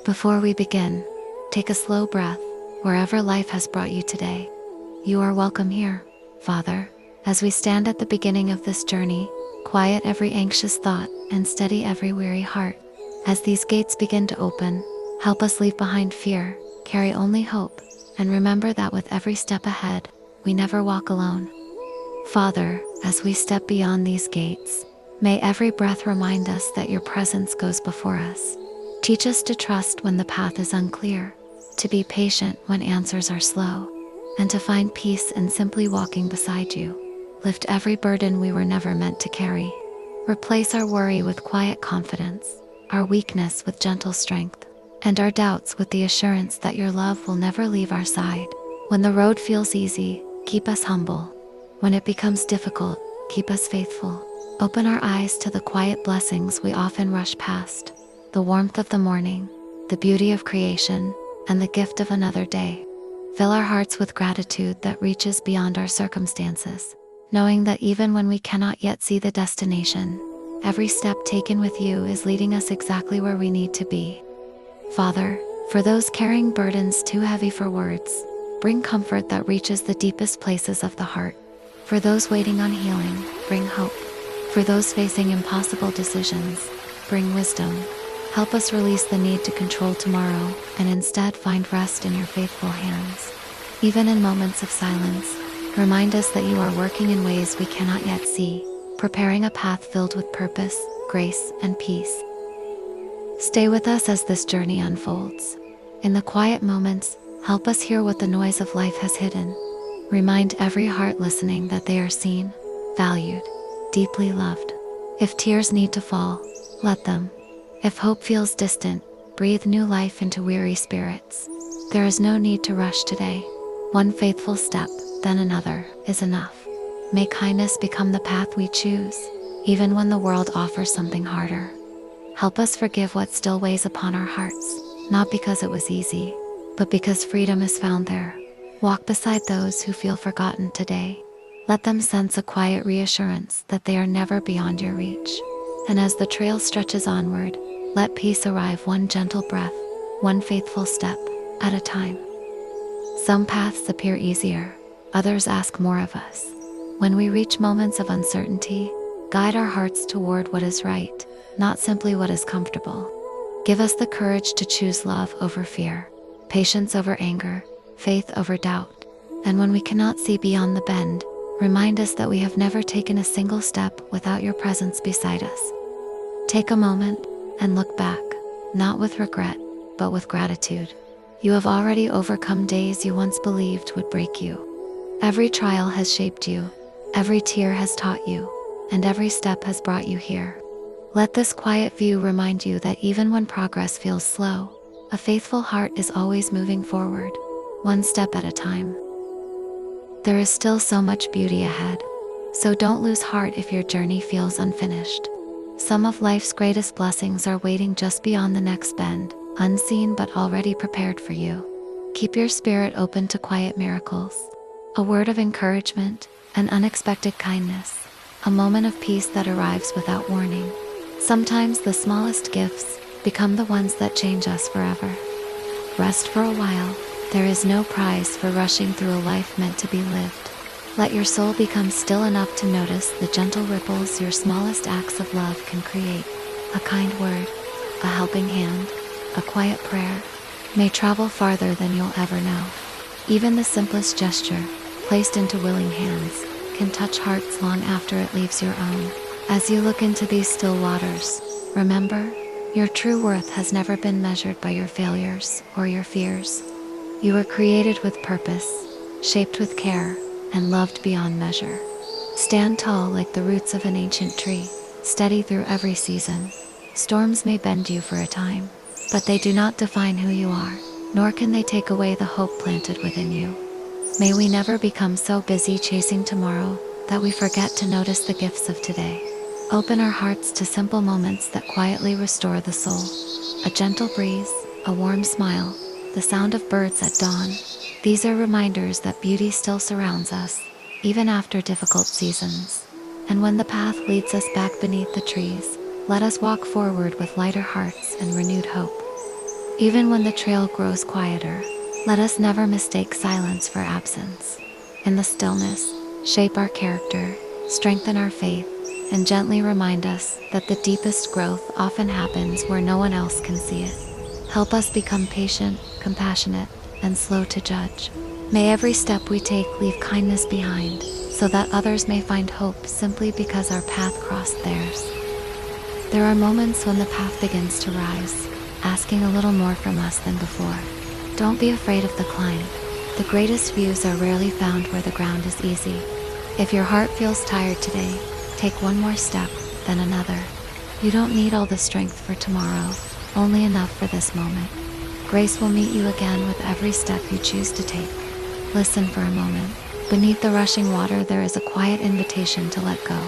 Before we begin, take a slow breath wherever life has brought you today. You are welcome here, Father. As we stand at the beginning of this journey, quiet every anxious thought and steady every weary heart. As these gates begin to open, help us leave behind fear, carry only hope, and remember that with every step ahead, we never walk alone. Father, as we step beyond these gates, may every breath remind us that your presence goes before us. Teach us to trust when the path is unclear, to be patient when answers are slow, and to find peace in simply walking beside you. Lift every burden we were never meant to carry. Replace our worry with quiet confidence, our weakness with gentle strength, and our doubts with the assurance that your love will never leave our side. When the road feels easy, keep us humble. When it becomes difficult, keep us faithful. Open our eyes to the quiet blessings we often rush past, the warmth of the morning, the beauty of creation, and the gift of another day. Fill our hearts with gratitude that reaches beyond our circumstances, knowing that even when we cannot yet see the destination, every step taken with you is leading us exactly where we need to be. Father, for those carrying burdens too heavy for words, bring comfort that reaches the deepest places of the heart. For those waiting on healing, bring hope. For those facing impossible decisions, bring wisdom. Help us release the need to control tomorrow and instead find rest in your faithful hands. Even in moments of silence, remind us that you are working in ways we cannot yet see, preparing a path filled with purpose, grace, and peace. Stay with us as this journey unfolds. In the quiet moments, help us hear what the noise of life has hidden. Remind every heart listening that they are seen, valued, deeply loved. If tears need to fall, let them. If hope feels distant, breathe new life into weary spirits. There is no need to rush today. One faithful step, then another, is enough. May kindness become the path we choose, even when the world offers something harder. Help us forgive what still weighs upon our hearts, not because it was easy, but because freedom is found there. Walk beside those who feel forgotten today. Let them sense a quiet reassurance that they are never beyond your reach. And as the trail stretches onward, let peace arrive one gentle breath, one faithful step at a time. Some paths appear easier, others ask more of us. When we reach moments of uncertainty, guide our hearts toward what is right, not simply what is comfortable. Give us the courage to choose love over fear, patience over anger, faith over doubt. And when we cannot see beyond the bend, remind us that we have never taken a single step without your presence beside us. Take a moment and look back, not with regret, but with gratitude. You have already overcome days you once believed would break you. Every trial has shaped you, every tear has taught you, and every step has brought you here. Let this quiet view remind you that even when progress feels slow, a faithful heart is always moving forward, one step at a time. There is still so much beauty ahead, so don't lose heart if your journey feels unfinished. Some of life's greatest blessings are waiting just beyond the next bend, unseen but already prepared for you. Keep your spirit open to quiet miracles, a word of encouragement, an unexpected kindness, a moment of peace that arrives without warning. Sometimes the smallest gifts become the ones that change us forever. Rest for a while. There is no prize for rushing through a life meant to be lived. Let your soul become still enough to notice the gentle ripples your smallest acts of love can create. A kind word, a helping hand, a quiet prayer may travel farther than you'll ever know. Even the simplest gesture, placed into willing hands, can touch hearts long after it leaves your own. As you look into these still waters, remember, your true worth has never been measured by your failures or your fears. You were created with purpose, shaped with care, and loved beyond measure. Stand tall like the roots of an ancient tree, steady through every season. Storms may bend you for a time, but they do not define who you are, nor can they take away the hope planted within you. May we never become so busy chasing tomorrow that we forget to notice the gifts of today. Open our hearts to simple moments that quietly restore the soul. A gentle breeze, a warm smile, the sound of birds at dawn. These are reminders that beauty still surrounds us, even after difficult seasons. And when the path leads us back beneath the trees, let us walk forward with lighter hearts and renewed hope. Even when the trail grows quieter, let us never mistake silence for absence. In the stillness, shape our character, strengthen our faith, and gently remind us that the deepest growth often happens where no one else can see it. Help us become patient, compassionate, and slow to judge. May every step we take leave kindness behind, so that others may find hope simply because our path crossed theirs. There are moments when the path begins to rise, asking a little more from us than before. Don't be afraid of the climb. The greatest views are rarely found where the ground is easy. If your heart feels tired today, take one more step, then another. You don't need all the strength for tomorrow, only enough for this moment. Grace will meet you again with every step you choose to take. Listen for a moment. Beneath the rushing water, there is a quiet invitation to let go.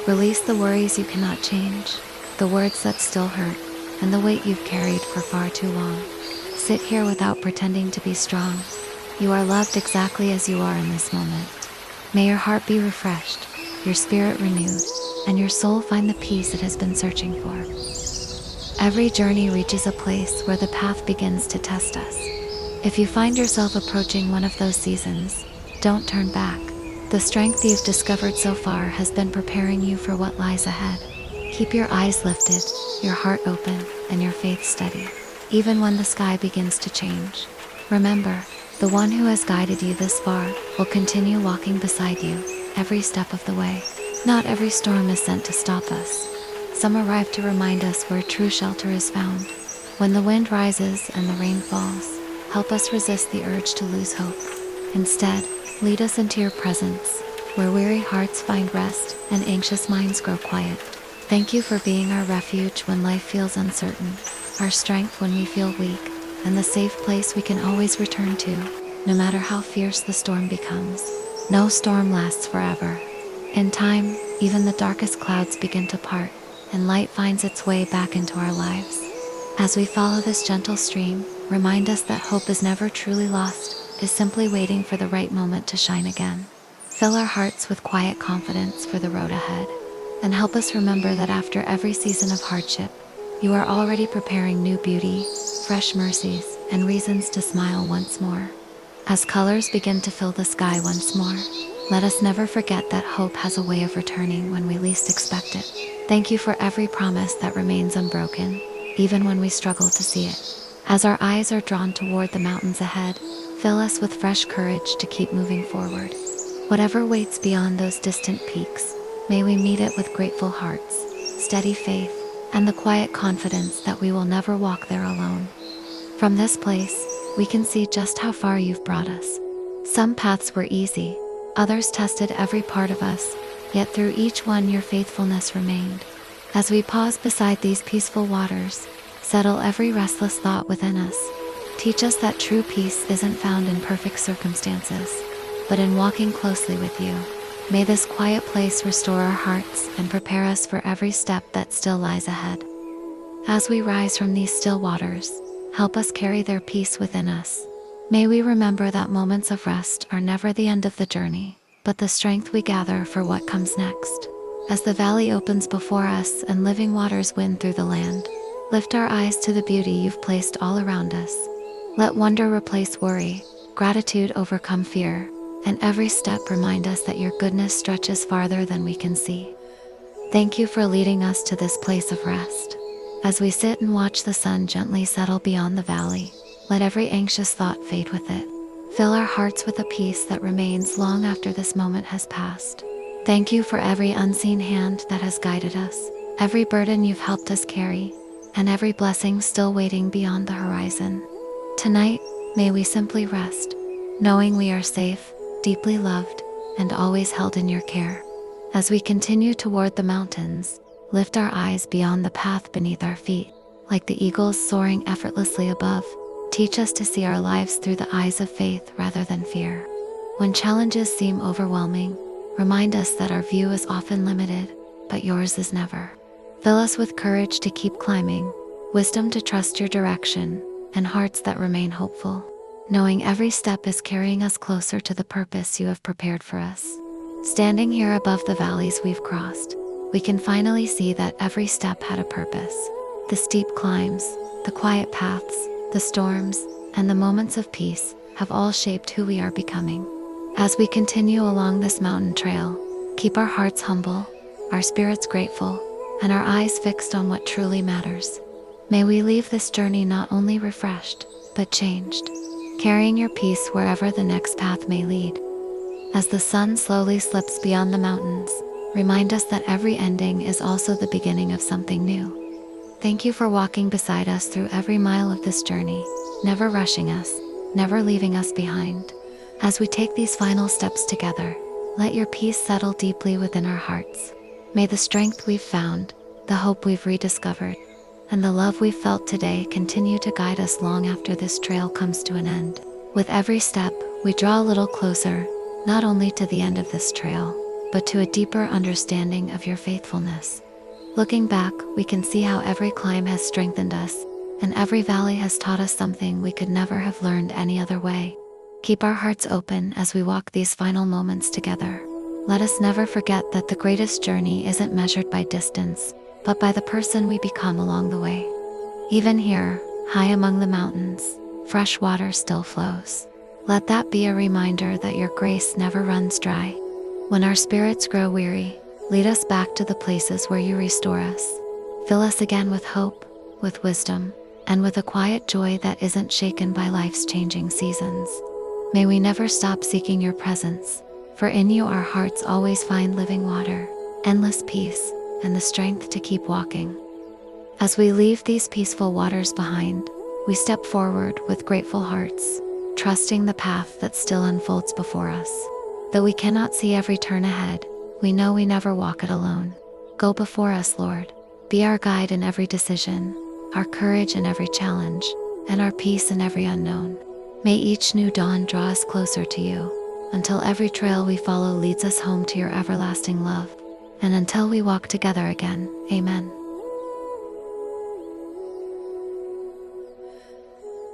Release the worries you cannot change, the words that still hurt, and the weight you've carried for far too long. Sit here without pretending to be strong. You are loved exactly as you are in this moment. May your heart be refreshed, your spirit renewed, and your soul find the peace it has been searching for. Every journey reaches a place where the path begins to test us. If you find yourself approaching one of those seasons, don't turn back. The strength you've discovered so far has been preparing you for what lies ahead. Keep your eyes lifted, your heart open, and your faith steady, even when the sky begins to change. Remember, the one who has guided you this far will continue walking beside you every step of the way. Not every storm is sent to stop us. Some arrive to remind us where true shelter is found. When the wind rises and the rain falls, help us resist the urge to lose hope. Instead, lead us into your presence, where weary hearts find rest and anxious minds grow quiet. Thank you for being our refuge when life feels uncertain, our strength when we feel weak, and the safe place we can always return to, no matter how fierce the storm becomes. No storm lasts forever. In time, even the darkest clouds begin to part, and light finds its way back into our lives. As we follow this gentle stream, remind us that hope is never truly lost, is simply waiting for the right moment to shine again. Fill our hearts with quiet confidence for the road ahead, and help us remember that after every season of hardship, you are already preparing new beauty, fresh mercies, and reasons to smile once more. As colors begin to fill the sky once more, let us never forget that hope has a way of returning when we least expect it. Thank you for every promise that remains unbroken, even when we struggle to see it. As our eyes are drawn toward the mountains ahead, fill us with fresh courage to keep moving forward. Whatever waits beyond those distant peaks, may we meet it with grateful hearts, steady faith, and the quiet confidence that we will never walk there alone. From this place, we can see just how far you've brought us. Some paths were easy, others tested every part of us, yet through each one your faithfulness remained. As we pause beside these peaceful waters, settle every restless thought within us. Teach us that true peace isn't found in perfect circumstances, but in walking closely with you. May this quiet place restore our hearts and prepare us for every step that still lies ahead. As we rise from these still waters, help us carry their peace within us. May we remember that moments of rest are never the end of the journey, but the strength we gather for what comes next. As the valley opens before us and living waters wind through the land, lift our eyes to the beauty you've placed all around us. Let wonder replace worry, gratitude overcome fear, and every step remind us that your goodness stretches farther than we can see. Thank you for leading us to this place of rest. As we sit and watch the sun gently settle beyond the valley, let every anxious thought fade with it. Fill our hearts with a peace that remains long after this moment has passed. Thank you for every unseen hand that has guided us, every burden you've helped us carry, and every blessing still waiting beyond the horizon. Tonight, may we simply rest, knowing we are safe, deeply loved, and always held in your care. As we continue toward the mountains, lift our eyes beyond the path beneath our feet. Like the eagles soaring effortlessly above, teach us to see our lives through the eyes of faith rather than fear. When challenges seem overwhelming, remind us that our view is often limited, but yours is never. Fill us with courage to keep climbing, wisdom to trust your direction, and hearts that remain hopeful, knowing every step is carrying us closer to the purpose you have prepared for us. Standing here above the valleys we've crossed, we can finally see that every step had a purpose. The steep climbs, the quiet paths, the storms, and the moments of peace have all shaped who we are becoming. As we continue along this mountain trail, keep our hearts humble, our spirits grateful, and our eyes fixed on what truly matters. May we leave this journey not only refreshed, but changed, carrying your peace wherever the next path may lead. As the sun slowly slips beyond the mountains, remind us that every ending is also the beginning of something new. Thank you for walking beside us through every mile of this journey, never rushing us, never leaving us behind. As we take these final steps together, let your peace settle deeply within our hearts. May the strength we've found, the hope we've rediscovered, and the love we've felt today continue to guide us long after this trail comes to an end. With every step, we draw a little closer, not only to the end of this trail, but to a deeper understanding of your faithfulness. Looking back, we can see how every climb has strengthened us, and every valley has taught us something we could never have learned any other way. Keep our hearts open as we walk these final moments together. Let us never forget that the greatest journey isn't measured by distance, but by the person we become along the way. Even here, high among the mountains, fresh water still flows. Let that be a reminder that your grace never runs dry. When our spirits grow weary, lead us back to the places where you restore us. Fill us again with hope, with wisdom, and with a quiet joy that isn't shaken by life's changing seasons. May we never stop seeking your presence, for in you our hearts always find living water, endless peace, and the strength to keep walking. As we leave these peaceful waters behind, we step forward with grateful hearts, trusting the path that still unfolds before us. Though we cannot see every turn ahead, we know we never walk it alone. Go before us, Lord. Be our guide in every decision, our courage in every challenge, and our peace in every unknown. May each new dawn draw us closer to you, until every trail we follow leads us home to your everlasting love. And until we walk together again, amen.